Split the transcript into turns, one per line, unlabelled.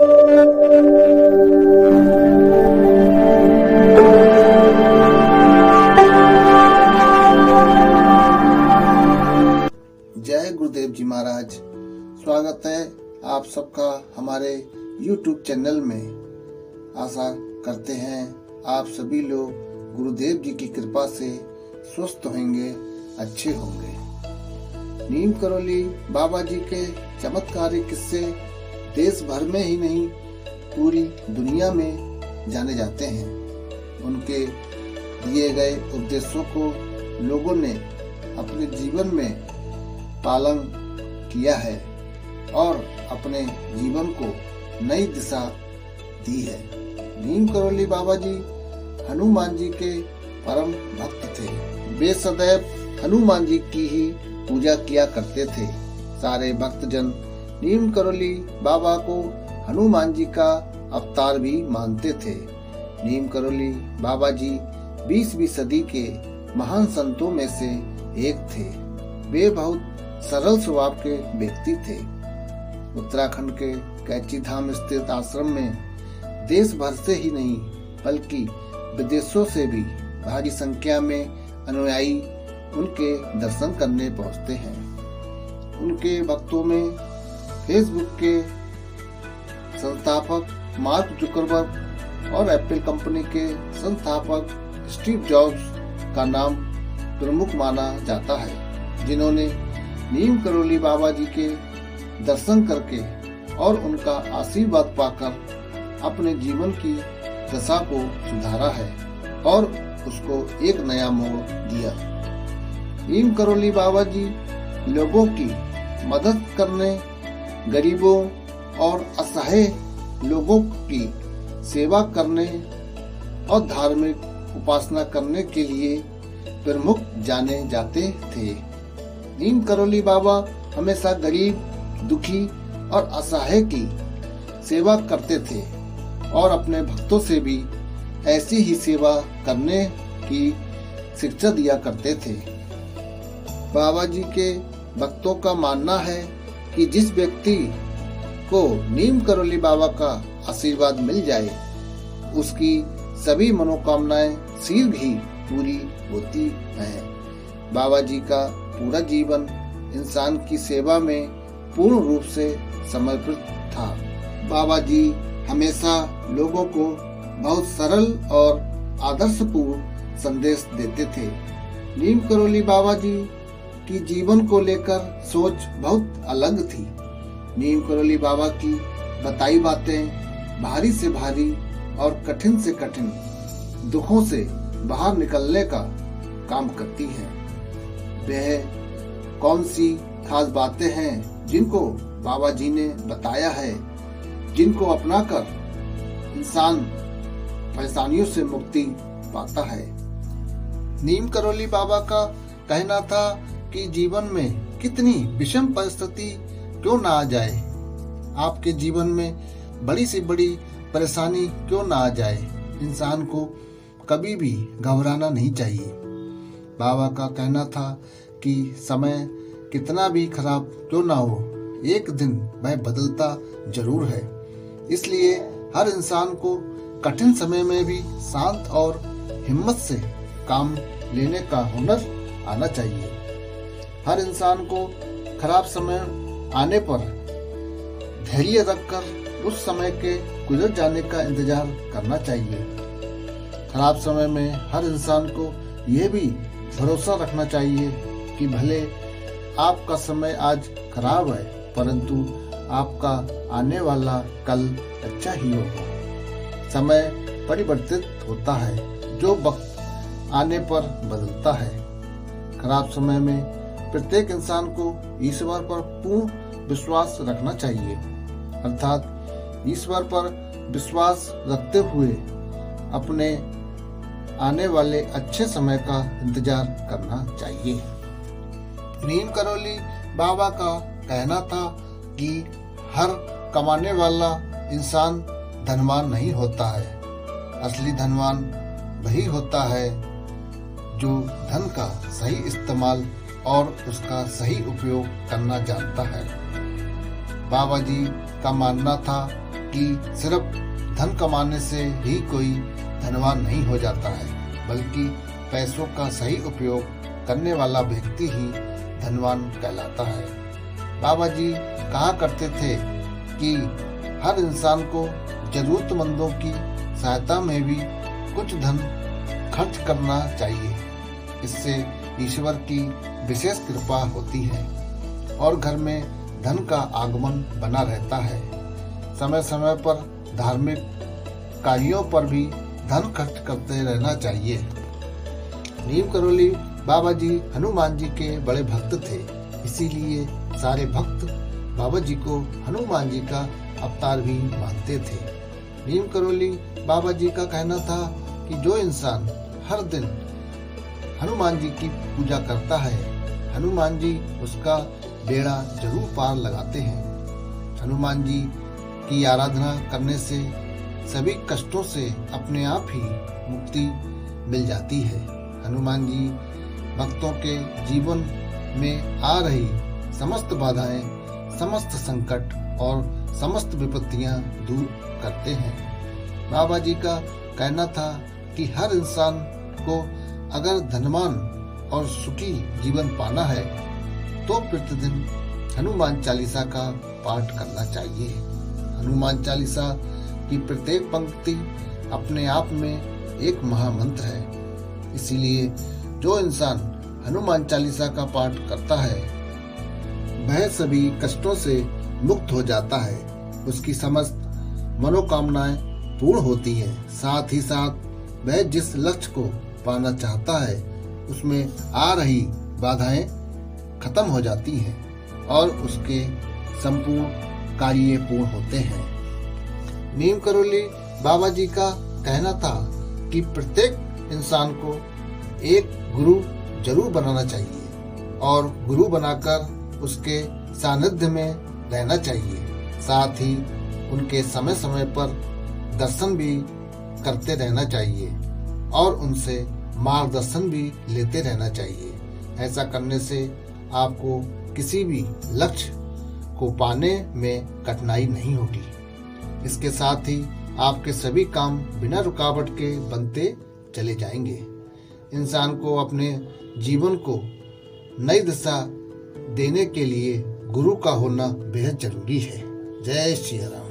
जय गुरुदेव जी महाराज। स्वागत है आप सबका हमारे YouTube चैनल में। आशा करते हैं आप सभी लोग गुरुदेव जी की कृपा से स्वस्थ होंगे, अच्छे होंगे। नीम करौली बाबा जी के चमत्कारिक किस्से देश भर में ही नहीं पूरी दुनिया में जाने जाते हैं। उनके दिए गए उपदेशों को लोगों ने अपने जीवन में पालन किया है और अपने जीवन को नई दिशा दी है। नीम करौली बाबा जी हनुमान जी के परम भक्त थे। वे सदैव हनुमान जी की ही पूजा किया करते थे। सारे भक्तजन नीम करौली बाबा को हनुमान जी का अवतार भी मानते थे। नीम करौली बाबा जी 20वीं सदी के महान संतों में से एक थे। वे बहुत सरल स्वभाव के व्यक्ति थे। उत्तराखंड के कैची धाम स्थित आश्रम में देश भर से ही नहीं बल्कि विदेशों से भी भारी संख्या में अनुयायी उनके दर्शन करने पहुंचते हैं। उनके भक्तों में फेसबुक के संस्थापक मार्क जुकरबर्ग और एप्पल कंपनी के संस्थापक स्टीव जॉब्स का नाम प्रमुख माना जाता है, जिन्होंने नीम करौली बाबा जी के दर्शन करके और उनका आशीर्वाद पाकर अपने जीवन की दशा को सुधारा है और उसको एक नया मोड़ दिया। नीम करौली बाबा जी लोगों की मदद करने, गरीबों और असहाय लोगों की सेवा करने और धार्मिक उपासना करने के लिए प्रमुख जाने जाते थे। नीम करौली बाबा हमेशा गरीब, दुखी और असहाय की सेवा करते थे और अपने भक्तों से भी ऐसी ही सेवा करने की शिक्षा दिया करते थे। बाबा जी के भक्तों का मानना है कि जिस व्यक्ति को नीम करौली बाबा का आशीर्वाद मिल जाए उसकी सभी मनोकामनाएं शीघ्र ही पूरी होती हैं। बाबा जी का पूरा जीवन इंसान की सेवा में पूर्ण रूप से समर्पित था। बाबा जी हमेशा लोगों को बहुत सरल और आदर्शपूर्ण संदेश देते थे। नीम करौली बाबा जी की जीवन को लेकर सोच बहुत अलग थी। नीम करौली बाबा की बताई बातें भारी से भारी और कठिन से कठिन दुखों से बाहर निकलने का काम करती हैं। वह कौन सी खास बातें हैं जिनको बाबा जी ने बताया है, जिनको अपनाकर इंसान परेशानियों से मुक्ति पाता है। नीम करौली बाबा का कहना था कि जीवन में कितनी विषम परिस्थिति क्यों ना आ जाए, आपके जीवन में बड़ी से बड़ी परेशानी क्यों ना आ जाए, इंसान को कभी भी घबराना नहीं चाहिए। बाबा का कहना था कि समय कितना भी खराब क्यों ना हो, एक दिन वह बदलता जरूर है। इसलिए हर इंसान को कठिन समय में भी शांत और हिम्मत से काम लेने का हुनर आना चाहिए। हर इंसान को खराब समय आने पर धैर्य रखकर उस समय के गुजर जाने का इंतजार करना चाहिए। खराब समय में हर इंसान को यह भी भरोसा रखना चाहिए कि भले आपका समय आज खराब है परंतु आपका आने वाला कल अच्छा ही होगा। समय परिवर्तित होता है, जो वक्त आने पर बदलता है। खराब समय में प्रत्येक इंसान को ईश्वर पर पूर्ण विश्वास रखना चाहिए, अर्थात ईश्वर पर विश्वास रखते हुए अपने आने वाले अच्छे समय का इंतजार करना चाहिए। नीम करौली बाबा का कहना था कि हर कमाने वाला इंसान धनवान नहीं होता है, असली धनवान वही होता है जो धन का सही इस्तेमाल और उसका सही उपयोग करना जानता है। बाबा जी का मानना था कि सिर्फ धन कमाने से ही कोई धनवान नहीं हो जाता है, बल्कि पैसों का सही उपयोग करने वाला व्यक्ति ही धनवान कहलाता है। बाबा जी कहा करते थे कि हर इंसान को जरूरतमंदों की सहायता में भी कुछ धन खर्च करना चाहिए। इससे ईश्वर की विशेष कृपा होती है और घर में धन का आगमन बना रहता है। समय समय पर धार्मिक कार्यों पर भी धन खर्च करते रहना चाहिए। नीम करोली बाबा जी हनुमान जी के बड़े भक्त थे, इसीलिए सारे भक्त बाबा जी को हनुमान जी का अवतार भी मानते थे। नीम करोली बाबा जी का कहना था कि जो इंसान हर दिन हनुमान जी की पूजा करता है, हनुमान जी उसका बेड़ा जरूर पार लगाते हैं। हनुमान जी की आराधना करने से सभी कष्टों से अपने आप ही मुक्ति मिल जाती है। हनुमान जी भक्तों के जीवन में आ रही समस्त बाधाएं, समस्त संकट और समस्त विपत्तियां दूर करते हैं। बाबा जी का कहना था कि हर इंसान को अगर धनवान और सुखी जीवन पाना है तो प्रतिदिन हनुमान चालीसा का पाठ करना चाहिए। हनुमान चालीसा की प्रत्येक पंक्ति अपने आप में एक महामंत्र है, इसीलिए जो इंसान हनुमान चालीसा का पाठ करता है वह सभी कष्टों से मुक्त हो जाता है, उसकी समस्त मनोकामनाएं पूर्ण होती हैं। साथ ही साथ वह जिस लक्ष्य को पाना चाहता है उसमें आ रही बाधाएं खत्म हो जाती हैं और उसके संपूर्ण कार्य पूर्ण होते हैं। नीम करोली बाबा जी का कहना था कि प्रत्येक इंसान को एक गुरु जरूर बनाना चाहिए और गुरु बनाकर उसके सानिध्य में रहना चाहिए। साथ ही उनके समय समय पर दर्शन भी करते रहना चाहिए और उनसे मार्गदर्शन भी लेते रहना चाहिए। ऐसा करने से आपको किसी भी लक्ष्य को पाने में कठिनाई नहीं होगी। इसके साथ ही आपके सभी काम बिना रुकावट के बनते चले जाएंगे। इंसान को अपने जीवन को नई दिशा देने के लिए गुरु का होना बेहद जरूरी है। जय श्री राम।